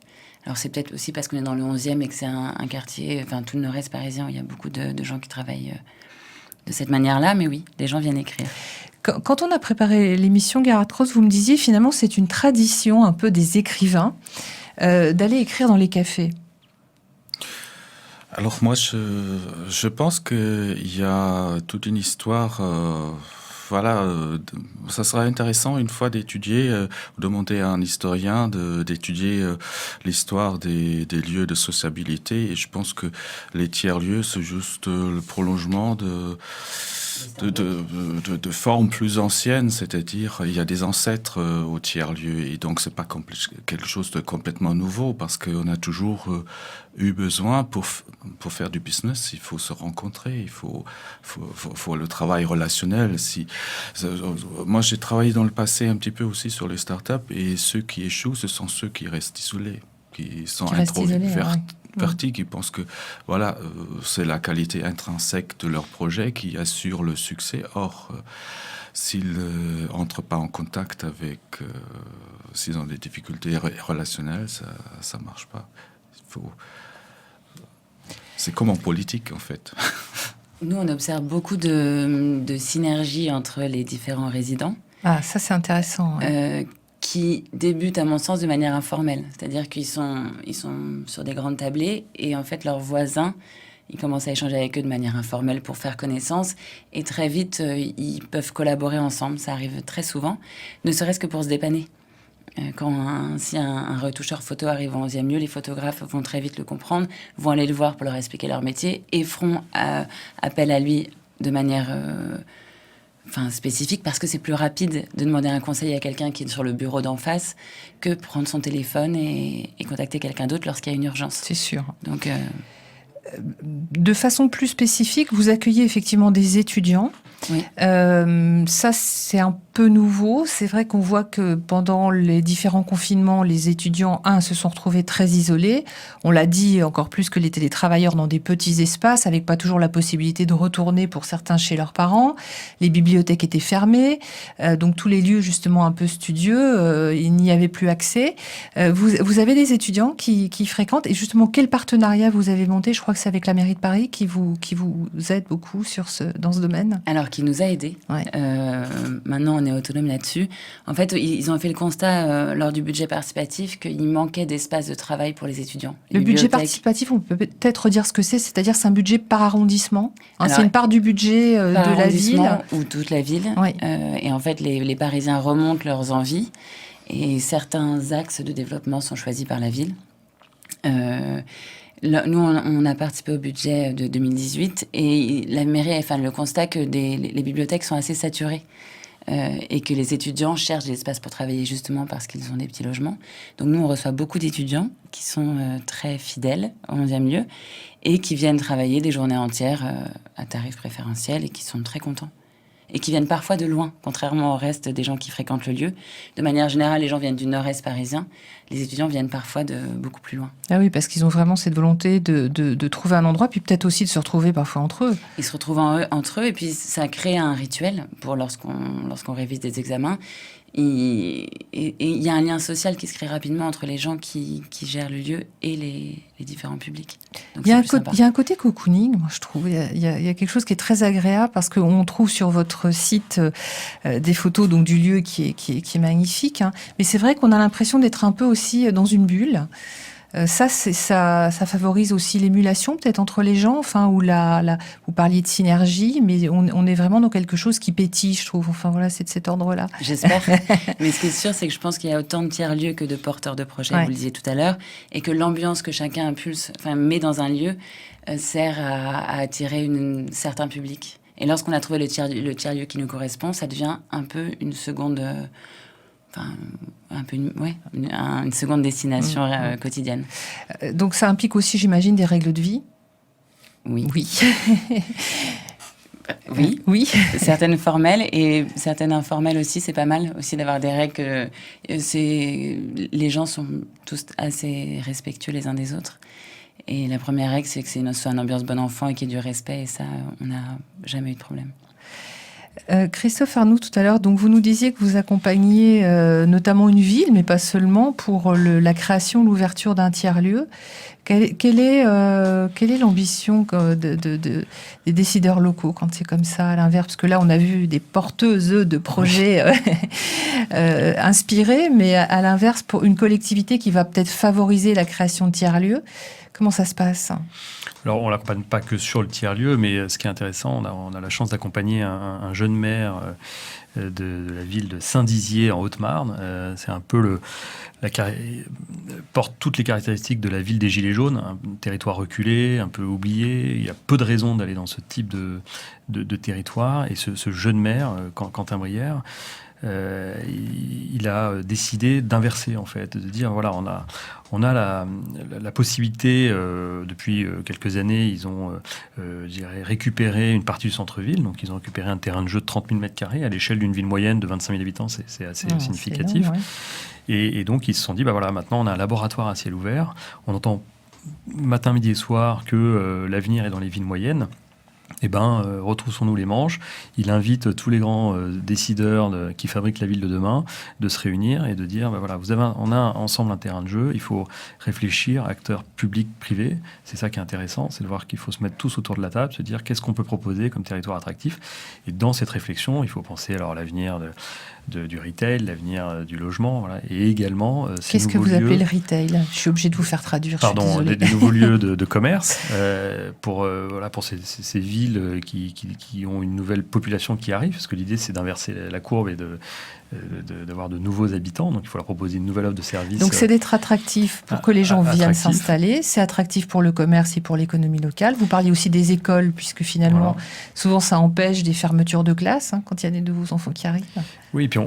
Alors c'est peut-être aussi parce qu'on est dans le 11e et que c'est un quartier, tout le nord-est parisien, où il y a beaucoup de gens qui travaillent de cette manière-là, mais oui, les gens viennent écrire. Quand on a préparé l'émission Garatros, vous me disiez finalement c'est une tradition un peu des écrivains d'aller écrire dans les cafés. Alors moi, je pense qu'il y a toute une histoire... ça sera intéressant une fois d'étudier, demander à un historien d'étudier l'histoire des lieux de sociabilité. Et je pense que les tiers-lieux, c'est juste le prolongement de formes plus anciennes, c'est-à-dire il y a des ancêtres au tiers-lieu et donc c'est pas quelque chose de complètement nouveau parce qu'on a toujours eu besoin pour faire du business, il faut se rencontrer, il faut le travail relationnel. Moi j'ai travaillé dans le passé un petit peu aussi sur les startups et ceux qui échouent, ce sont ceux qui restent isolés, qui sont introvertis, qui pensent que c'est la qualité intrinsèque de leur projet qui assure le succès. Or, s'ils n'entrent pas en contact s'ils ont des difficultés relationnelles, ça marche pas. C'est comme en politique, en fait. Nous, on observe beaucoup de synergie entre les différents résidents. Ah, ça, c'est intéressant. Ouais. Qui débutent, à mon sens, de manière informelle. C'est-à-dire qu'ils sont sur des grandes tablées et, en fait, leurs voisins, ils commencent à échanger avec eux de manière informelle pour faire connaissance. Et très vite, ils peuvent collaborer ensemble. Ça arrive très souvent, ne serait-ce que pour se dépanner. Si un retoucheur photo arrive en 11e lieu, les photographes vont très vite le comprendre, vont aller le voir pour leur expliquer leur métier et feront appel à lui de manière spécifique, parce que c'est plus rapide de demander un conseil à quelqu'un qui est sur le bureau d'en face que prendre son téléphone et contacter quelqu'un d'autre lorsqu'il y a une urgence. C'est sûr. Donc, de façon plus spécifique, vous accueillez effectivement des étudiants. Oui. Ça, c'est un peu nouveau. C'est vrai qu'on voit que pendant les différents confinements, les étudiants, se sont retrouvés très isolés. On l'a dit encore plus que les télétravailleurs dans des petits espaces, avec pas toujours la possibilité de retourner pour certains chez leurs parents. Les bibliothèques étaient fermées. Donc tous les lieux justement un peu studieux, il n'y avait plus accès. Vous avez des étudiants qui fréquentent. Et justement, quel partenariat vous avez monté? Je crois que c'est avec la mairie de Paris qui vous aide beaucoup dans ce domaine. Alors, qui nous a aidés. Ouais. Maintenant, on est autonome là-dessus. En fait, ils ont fait le constat lors du budget participatif qu'il manquait d'espace de travail pour les étudiants. Le budget participatif, on peut peut-être dire ce que c'est. C'est-à-dire, c'est un budget par arrondissement. Alors, c'est une part du budget de la ville. Ou toute la ville. Oui. Et en fait, les Parisiens remontent leurs envies. Et certains axes de développement sont choisis par la ville. Nous, on a participé au budget de 2018 et la mairie a fait le constat que les bibliothèques sont assez saturées et que les étudiants cherchent des espaces pour travailler justement parce qu'ils ont des petits logements. Donc nous, on reçoit beaucoup d'étudiants qui sont très fidèles au 11e lieu et qui viennent travailler des journées entières à tarif préférentiel et qui sont très contents. Et qui viennent parfois de loin, contrairement au reste des gens qui fréquentent le lieu. De manière générale, les gens viennent du nord-est parisien. Les étudiants viennent parfois de beaucoup plus loin. Ah oui, parce qu'ils ont vraiment cette volonté de trouver un endroit, puis peut-être aussi de se retrouver parfois entre eux. Ils se retrouvent entre eux, et puis ça crée un rituel pour lorsqu'on révise des examens. Et il y a un lien social qui se crée rapidement entre les gens qui gèrent le lieu et les différents publics. Donc il y a un côté cocooning, moi je trouve. Il y a quelque chose qui est très agréable parce qu'on trouve sur votre site des photos donc, du lieu qui est magnifique. Hein. Mais c'est vrai qu'on a l'impression d'être un peu aussi dans une bulle. Ça favorise aussi l'émulation peut-être entre les gens, où vous parliez de synergie, mais on est vraiment dans quelque chose qui pétille, je trouve. Enfin voilà, c'est de cet ordre-là. J'espère. Mais ce qui est sûr, c'est que je pense qu'il y a autant de tiers-lieux que de porteurs de projets, vous le disiez tout à l'heure, et que l'ambiance que chacun met dans un lieu sert à attirer un certain public. Et lorsqu'on a trouvé le tiers-lieu qui nous correspond, ça devient un peu une seconde... une seconde destination quotidienne. Donc ça implique aussi, j'imagine, des règles de vie. Oui. Oui. Oui. Certaines formelles et certaines informelles aussi, c'est pas mal aussi d'avoir des règles. Les gens sont tous assez respectueux les uns des autres. Et la première règle, c'est que ce soit une ambiance bon enfant et qu'il y ait du respect. Et ça, on n'a jamais eu de problème. Christophe Arnoult, tout à l'heure, donc vous nous disiez que vous accompagniez notamment une ville, mais pas seulement, pour la création, l'ouverture d'un tiers-lieu. Quelle est l'ambition des décideurs locaux quand c'est comme ça, à l'inverse? Parce que là, on a vu des porteuses de projets inspirés, mais à l'inverse, pour une collectivité qui va peut-être favoriser la création de tiers-lieux, comment ça se passe? Alors, on ne l'accompagne pas que sur le tiers-lieu, mais ce qui est intéressant, on a la chance d'accompagner un jeune maire de la ville de Saint-Dizier en Haute-Marne. C'est un peu porte toutes les caractéristiques de la ville des Gilets jaunes, un territoire reculé, un peu oublié. Il y a peu de raisons d'aller dans ce type de territoire. Et ce jeune maire, Quentin Brière, il a décidé d'inverser, en fait, de dire voilà, on a la possibilité, depuis quelques années, ils ont récupéré une partie du centre-ville, donc ils ont récupéré un terrain de jeu de 30 000 m² à l'échelle d'une ville moyenne de 25 000 habitants, c'est assez significatif. Énorme, ouais. Et donc ils se sont dit, voilà, maintenant on a un laboratoire à ciel ouvert, on entend matin, midi et soir que l'avenir est dans les villes moyennes. Retroussons-nous les manches. Il invite tous les grands décideurs qui fabriquent la ville de demain de se réunir et de dire on a ensemble un terrain de jeu, il faut réfléchir, acteurs publics, privés. C'est ça qui est intéressant, c'est de voir qu'il faut se mettre tous autour de la table, se dire qu'est-ce qu'on peut proposer comme territoire attractif. Et dans cette réflexion, il faut penser à l'avenir du retail, l'avenir du logement, voilà. Et également qu'est-ce que vous appelez le retail? Je suis obligée de vous faire traduire. Pardon, des nouveaux lieux de commerce pour ces villes qui ont une nouvelle population qui arrive, parce que l'idée c'est d'inverser la courbe et d'avoir de nouveaux habitants. Donc il faut leur proposer une nouvelle offre de service. Donc c'est d'être attractif pour que les gens viennent s'installer. C'est attractif pour le commerce et pour l'économie locale. Vous parliez aussi des écoles, puisque finalement, souvent ça empêche des fermetures de classes quand il y a des nouveaux enfants qui arrivent. Oui, et puis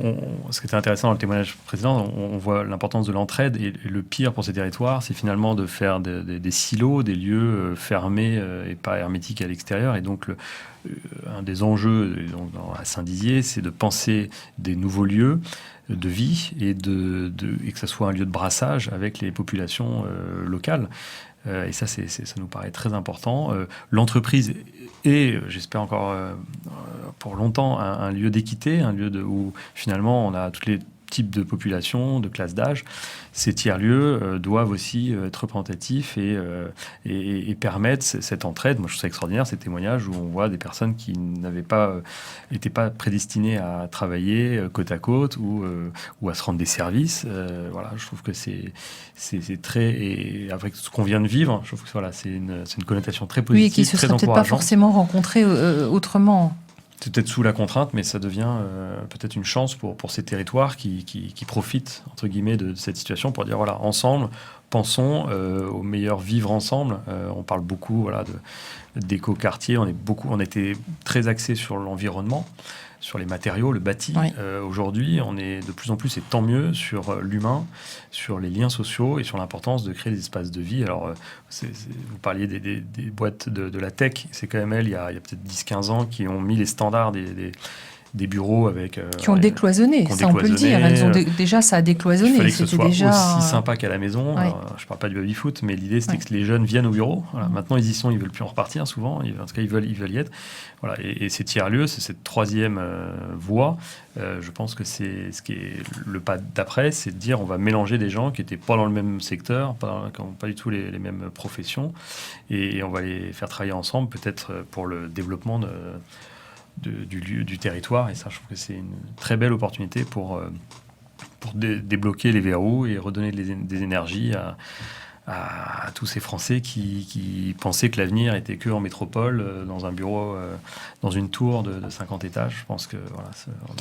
ce qui était intéressant dans le témoignage précédent, on voit l'importance de l'entraide. Et le pire pour ces territoires, c'est finalement de faire des silos, des lieux fermés et pas hermétiques à l'extérieur. Et donc un des enjeux à Saint-Dizier, c'est de penser des nouveaux lieux de vie et que ça soit un lieu de brassage avec les populations locales. Et ça nous paraît très important. L'entreprise est, j'espère encore pour longtemps, un lieu d'équité, un lieu où finalement on a tous les types de populations, de classes d'âge. Ces tiers-lieux doivent aussi être représentatifs et permettre cette entraide. Moi, je trouve ça extraordinaire, ces témoignages où on voit des personnes qui n'étaient pas prédestinées à travailler côte à côte ou à se rendre des services. Voilà, je trouve que c'est très... Et avec ce qu'on vient de vivre, je trouve que c'est une connotation très positive, oui, et qui se très serait peut-être pas forcément rencontrés autrement. C'est peut-être sous la contrainte, mais ça devient peut-être une chance pour ces territoires qui profitent, entre guillemets, de cette situation pour dire, voilà, ensemble, pensons au meilleur vivre ensemble. On parle beaucoup d'éco-quartier, on était très axé sur l'environnement, sur les matériaux, le bâti. Oui. Aujourd'hui, on est de plus en plus, et tant mieux, sur l'humain, sur les liens sociaux et sur l'importance de créer des espaces de vie. Alors, vous parliez des boîtes de la tech, c'est quand même il y a peut-être 10-15 ans, qui ont mis les standards des bureaux avec... qui ont décloisonné, on peut le dire. Elles ont déjà, ça a décloisonné. Il fallait que ce soit déjà aussi sympa qu'à la maison. Ouais. Je ne parle pas du baby-foot, mais l'idée, c'était que les jeunes viennent au bureau. Voilà. Maintenant, ils y sont, ils ne veulent plus en repartir souvent. En tout cas, ils veulent y être. Voilà. Et ces tiers-lieux, c'est cette troisième voie. Je pense que c'est ce qui est le pas d'après, c'est de dire on va mélanger des gens qui n'étaient pas dans le même secteur, qui n'ont pas du tout les mêmes professions, et on va les faire travailler ensemble, peut-être pour le développement du territoire. Et ça, je trouve que c'est une très belle opportunité pour débloquer les verrous et redonner des énergies à tous ces Français qui pensaient que l'avenir était que en métropole, dans un bureau, dans une tour de 50 étages. Je pense que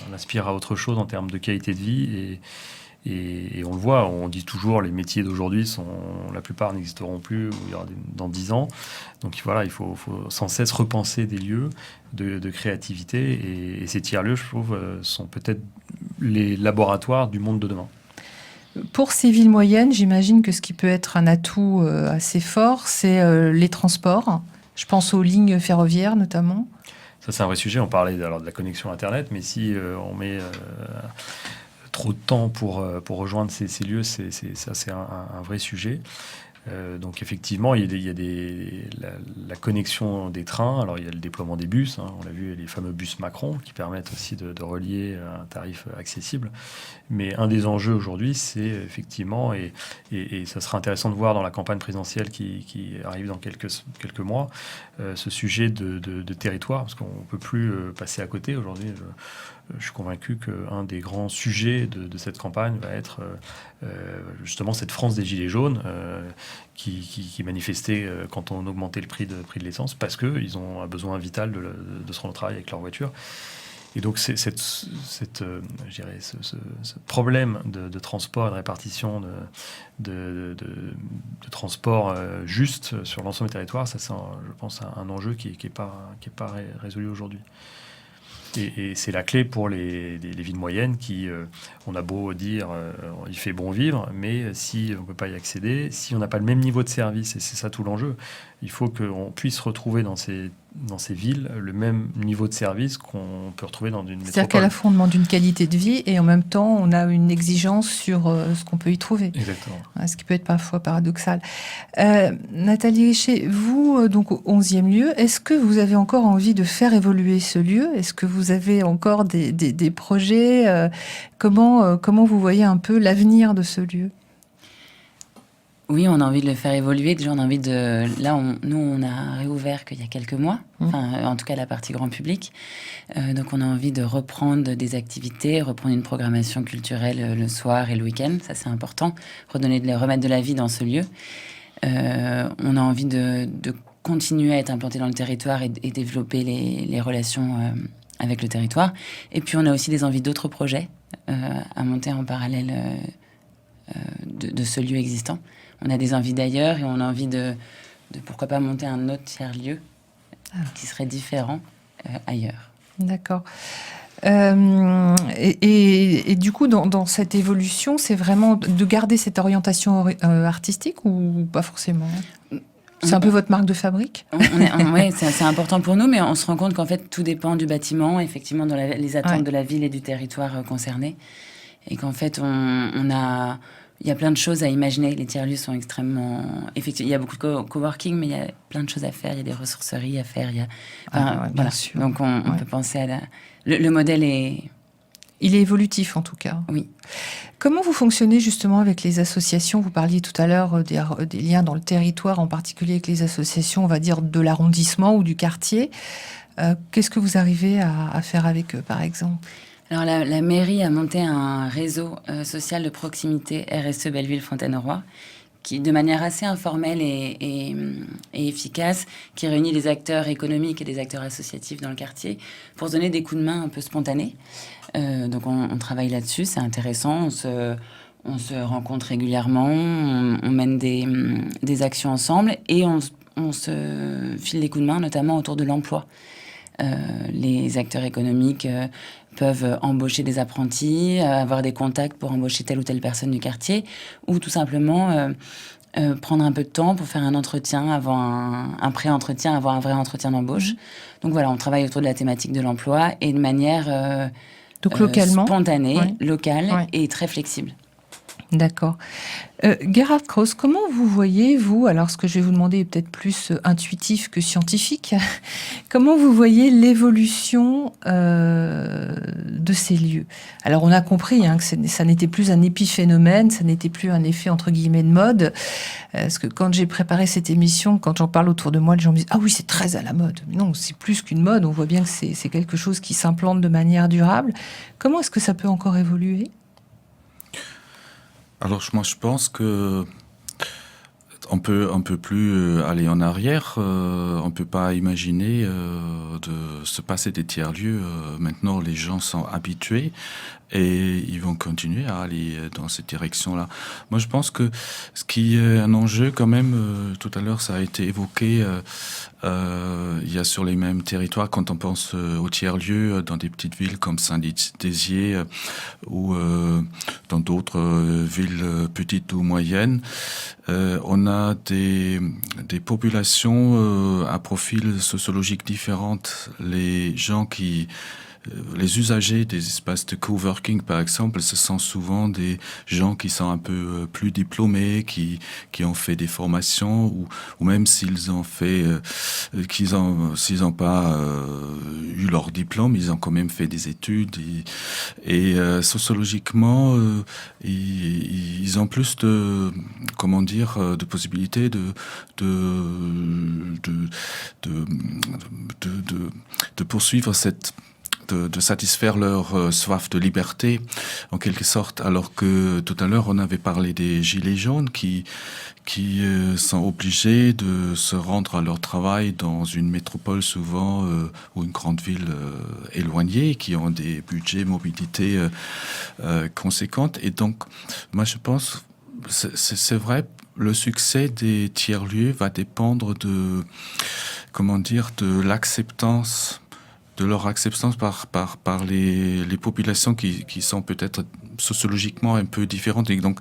on aspire à autre chose en termes de qualité de vie et on le voit, on dit toujours les métiers d'aujourd'hui la plupart n'existeront plus dans 10 ans. Donc voilà, il faut sans cesse repenser des lieux de créativité et ces tiers-lieux, je trouve, sont peut-être les laboratoires du monde de demain. Pour ces villes moyennes, j'imagine que ce qui peut être un atout assez fort, c'est les transports. Je pense aux lignes ferroviaires notamment. Ça, c'est un vrai sujet. On parlait de la connexion Internet, mais si on met trop de temps pour rejoindre ces lieux, c'est un vrai sujet. Donc effectivement, il y a la connexion des trains. Alors il y a le déploiement des bus. On l'a vu, les fameux bus Macron qui permettent aussi de relier à un tarif accessible. Mais un des enjeux aujourd'hui, c'est effectivement, et ça sera intéressant de voir dans la campagne présidentielle qui arrive dans quelques mois, ce sujet de territoire, parce qu'on ne peut plus passer à côté aujourd'hui. Je suis convaincu qu'un des grands sujets de cette campagne va être justement cette France des Gilets jaunes qui manifestait quand on augmentait le prix de l'essence parce qu'ils ont un besoin vital de se rendre au travail avec leur voiture. Et donc, ce problème de transport et de répartition de transport juste sur l'ensemble du territoire, ça c'est, je pense, un enjeu qui est pas résolu aujourd'hui. Et c'est la clé pour les villes moyennes qui, on a beau dire, il fait bon vivre, mais si on ne peut pas y accéder, si on n'a pas le même niveau de service, et c'est ça tout l'enjeu, il faut qu'on puisse retrouver dans ces villes le même niveau de service qu'on peut retrouver dans une métropole. C'est-à-dire qu'à la fois on demande une qualité de vie et en même temps on a une exigence sur ce qu'on peut y trouver. Exactement. Ce qui peut être parfois paradoxal. Nathalie Richer, vous, donc au 11e lieu, est-ce que vous avez encore envie de faire évoluer ce lieu ? Est-ce que vous avez encore des projets ? Comment vous voyez un peu l'avenir de ce lieu ? Oui, on a envie de le faire évoluer. Déjà, on a envie de... Là, on a réouvert qu'il y a quelques mois, en tout cas la partie grand public. Donc, on a envie de reprendre des activités, reprendre une programmation culturelle le soir et le week-end. Ça, c'est important. Remettre de la vie dans ce lieu. On a envie de continuer à être implanté dans le territoire et développer les relations avec le territoire. Et puis, on a aussi des envies d'autres projets. à monter en parallèle de ce lieu existant. On a des envies d'ailleurs et on a envie de pourquoi pas monter un autre tiers-lieu qui serait différent ailleurs. D'accord. Et du coup, dans cette évolution, c'est vraiment de garder cette orientation artistique ou pas forcément ? C'est un peu votre marque de fabrique ? Oui, c'est important pour nous, mais on se rend compte qu'en fait, tout dépend du bâtiment, effectivement, dans les attentes de la ville et du territoire concerné. Et qu'en fait, il y a plein de choses à imaginer. Les tiers-lieux sont extrêmement... Effectivement, il y a beaucoup de coworking, mais il y a plein de choses à faire. Il y a des ressourceries à faire. Bien sûr. Donc, on peut penser à le modèle est... Il est évolutif, en tout cas. Oui. Comment vous fonctionnez justement avec les associations ? Vous parliez tout à l'heure des liens dans le territoire, en particulier avec les associations, on va dire, de l'arrondissement ou du quartier. Qu'est-ce que vous arrivez à faire avec eux, par exemple ? Alors, la mairie a monté un réseau social de proximité RSE Belleville-Fontaine-au-Roi qui, de manière assez informelle et efficace, qui réunit des acteurs économiques et des acteurs associatifs dans le quartier pour se donner des coups de main un peu spontanés. Donc, on travaille là-dessus, c'est intéressant. On se rencontre régulièrement, on mène des actions ensemble et on se file des coups de main, notamment autour de l'emploi. Les acteurs économiques peuvent embaucher des apprentis, avoir des contacts pour embaucher telle ou telle personne du quartier, ou tout simplement prendre un peu de temps pour faire un entretien avant un pré-entretien, avant un vrai entretien d'embauche. Donc voilà, on travaille autour de la thématique de l'emploi et de manière donc localement, spontanée, locale et très flexible. D'accord. Gerhard Krauss, comment vous voyez, vous, alors ce que je vais vous demander est peut-être plus intuitif que scientifique, comment vous voyez l'évolution de ces lieux ? Alors on a compris que ça n'était plus un épiphénomène, ça n'était plus un effet entre guillemets de mode, parce que quand j'ai préparé cette émission, quand j'en parle autour de moi, les gens me disent « Ah oui, c'est très à la mode ». Mais non, c'est plus qu'une mode, on voit bien que c'est quelque chose qui s'implante de manière durable. Comment est-ce que ça peut encore évoluer ? Alors moi je pense que on peut plus aller en arrière. On peut pas imaginer de se passer des tiers-lieux. Maintenant les gens sont habitués et ils vont continuer à aller dans cette direction-là. Moi je pense que ce qui est un enjeu quand même, tout à l'heure ça a été évoqué, il y a sur les mêmes territoires, quand on pense aux tiers-lieux dans des petites villes comme Saint-Dizier ou dans d'autres villes petites ou moyennes, on a des populations à profil sociologique différentes. Les gens les usagers des espaces de coworking, par exemple, ce sont souvent des gens qui sont un peu plus diplômés, qui ont fait des formations, ou même s'ils ont fait, s'ils n'ont pas eu leur diplôme, ils ont quand même fait des études. Et sociologiquement, ils ont plus de possibilités de poursuivre de satisfaire leur soif de liberté, en quelque sorte, alors que tout à l'heure, on avait parlé des gilets jaunes qui sont obligés de se rendre à leur travail dans une métropole souvent ou une grande ville éloignée, qui ont des budgets mobilité conséquentes. Et donc, moi, je pense, c'est vrai, le succès des tiers-lieux va dépendre de l'acceptance, de leur acceptance par les populations qui sont peut-être sociologiquement un peu différentes. Et donc,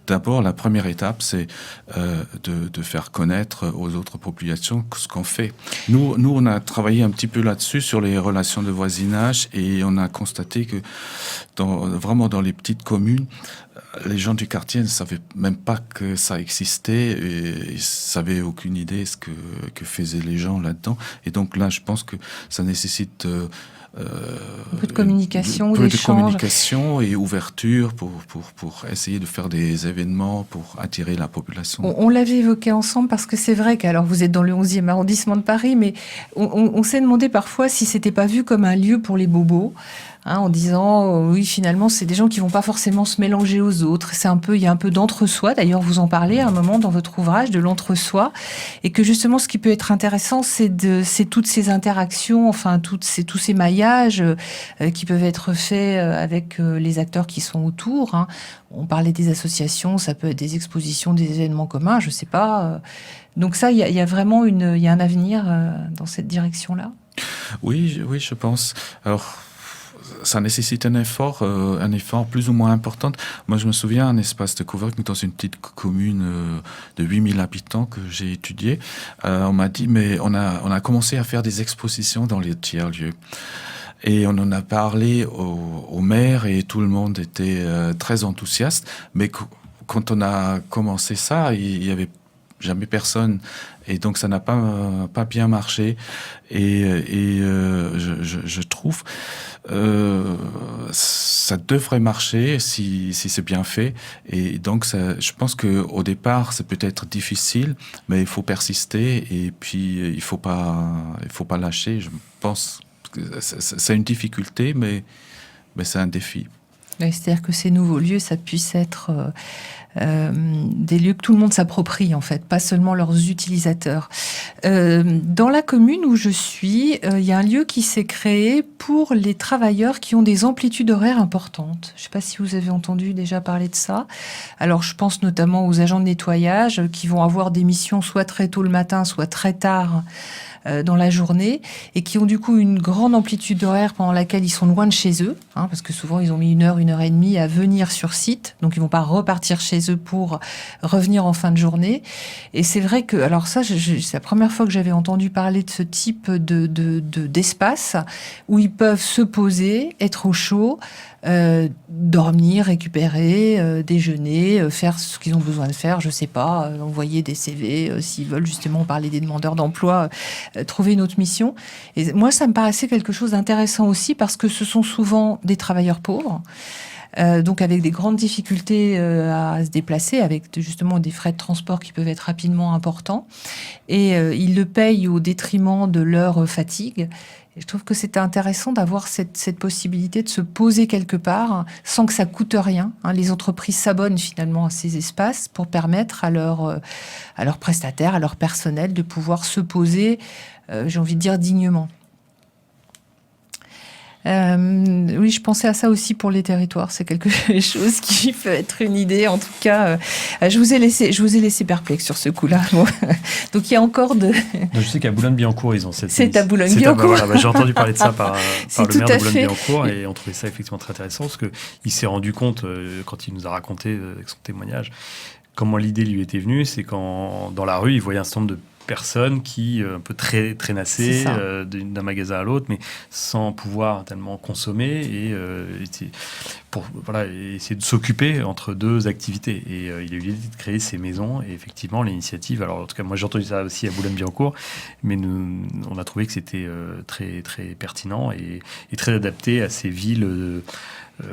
d'abord, la première étape, c'est de faire connaître aux autres populations ce qu'on fait. Nous, on a travaillé un petit peu là-dessus, sur les relations de voisinage, et on a constaté que vraiment dans les petites communes, les gens du quartier ne savaient même pas que ça existait et ils n'avaient aucune idée ce que faisaient les gens là-dedans. Et donc là, je pense que ça nécessite un peu de communication, d'échange. De communication et ouverture pour essayer de faire des événements pour attirer la population. On l'avait évoqué ensemble parce que c'est vrai qu'alors vous êtes dans le 11e arrondissement de Paris, mais on s'est demandé parfois si c'était pas vu comme un lieu pour les bobos, en disant oui, finalement, c'est des gens qui vont pas forcément se mélanger aux autres. Il y a un peu d'entre-soi. D'ailleurs, vous en parlez à un moment dans votre ouvrage de l'entre-soi, et que justement, ce qui peut être intéressant, c'est toutes ces interactions, enfin tous ces maillages qui peuvent être faits avec les acteurs qui sont autour. On parlait des associations, ça peut être des expositions, des événements communs, je sais pas. Donc ça, il y a vraiment un avenir dans cette direction-là. Oui, je pense. Alors, ça nécessite un effort plus ou moins important. Moi, je me souviens, un espace de coworking dans une petite commune de 8000 habitants que j'ai étudié. On m'a dit, mais on a commencé à faire des expositions dans les tiers-lieux. Et on en a parlé au maire et tout le monde était très enthousiaste. Mais quand on a commencé ça, il y avait jamais personne. Et donc, ça n'a pas bien marché. Et je trouve ça devrait marcher si c'est bien fait. Et donc, je pense qu'au départ, c'est peut-être difficile, mais il faut persister. Et puis, il faut pas lâcher. Je pense que c'est une difficulté, mais c'est un défi. C'est-à-dire que ces nouveaux lieux, ça puisse être des lieux que tout le monde s'approprie, en fait, pas seulement leurs utilisateurs. Dans la commune où je suis, il y a un lieu qui s'est créé pour les travailleurs qui ont des amplitudes horaires importantes. Je ne sais pas si vous avez entendu déjà parler de ça. Alors, je pense notamment aux agents de nettoyage qui vont avoir des missions soit très tôt le matin, soit très tard dans la journée, et qui ont du coup une grande amplitude horaire pendant laquelle ils sont loin de chez eux, parce que souvent ils ont mis 1 heure, 1 heure et demie à venir sur site, donc ils vont pas repartir chez eux pour revenir en fin de journée. Et c'est vrai que, alors ça, c'est la première fois que j'avais entendu parler de ce type d'espace où ils peuvent se poser, être au chaud, dormir, récupérer, déjeuner, faire ce qu'ils ont besoin de faire, je sais pas, envoyer des CV s'ils veulent justement parler des demandeurs d'emploi, trouver une autre mission. Et moi, ça me paraissait quelque chose d'intéressant aussi parce que ce sont souvent des travailleurs pauvres, donc avec des grandes difficultés à se déplacer, avec justement des frais de transport qui peuvent être rapidement importants, et ils le payent au détriment de leur fatigue. Et je trouve que c'était intéressant d'avoir cette possibilité de se poser quelque part sans que ça coûte rien. Les entreprises s'abonnent finalement à ces espaces pour permettre à leurs prestataires, à leur personnel de pouvoir se poser, j'ai envie de dire, dignement. Oui, je pensais à ça aussi pour les territoires. C'est quelque chose qui peut être une idée. En tout cas, je vous ai laissé perplexe sur ce coup-là. Bon. Donc, il y a encore de... Je sais qu'à Boulogne-Billancourt, ils ont cette... C'est à Boulogne-Billancourt. Voilà, j'ai entendu parler de ça par le maire de Boulogne-Billancourt, et on trouvait ça effectivement très intéressant parce qu'il s'est rendu compte, quand il nous a raconté avec son témoignage, comment l'idée lui était venue. C'est quand, dans la rue, il voyait un certain nombre de personnes qui un peu traînassaient d'un magasin à l'autre, mais sans pouvoir tellement consommer et essayer de s'occuper entre deux activités. Et il a eu l'idée de créer ces maisons, et effectivement l'initiative, alors en tout cas moi j'ai entendu ça aussi à Boulogne-Billancourt, mais on a trouvé que c'était très, très pertinent et très adapté à ces villes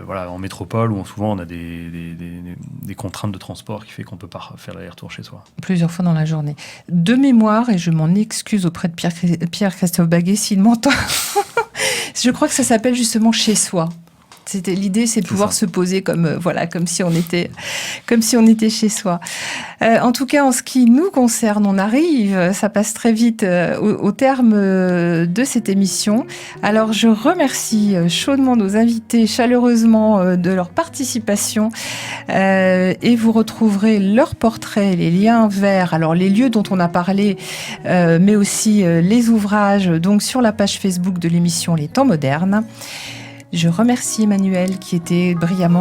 en métropole où souvent on a des contraintes de transport qui fait qu'on ne peut pas faire l'aller-retour chez soi. Plusieurs fois dans la journée. De mémoire, et je m'en excuse auprès de Pierre-Christophe Baguet s'il m'entend, je crois que ça s'appelle justement chez soi. L'idée, c'est de pouvoir se poser comme si on était chez soi. En tout cas, en ce qui nous concerne, on arrive, ça passe très vite au terme de cette émission. Alors, je remercie chaudement nos invités, chaleureusement, de leur participation, et vous retrouverez leurs portraits, les liens vers, alors les lieux dont on a parlé, mais aussi les ouvrages, donc sur la page Facebook de l'émission Les Temps Modernes. Je remercie Emmanuel qui était brillamment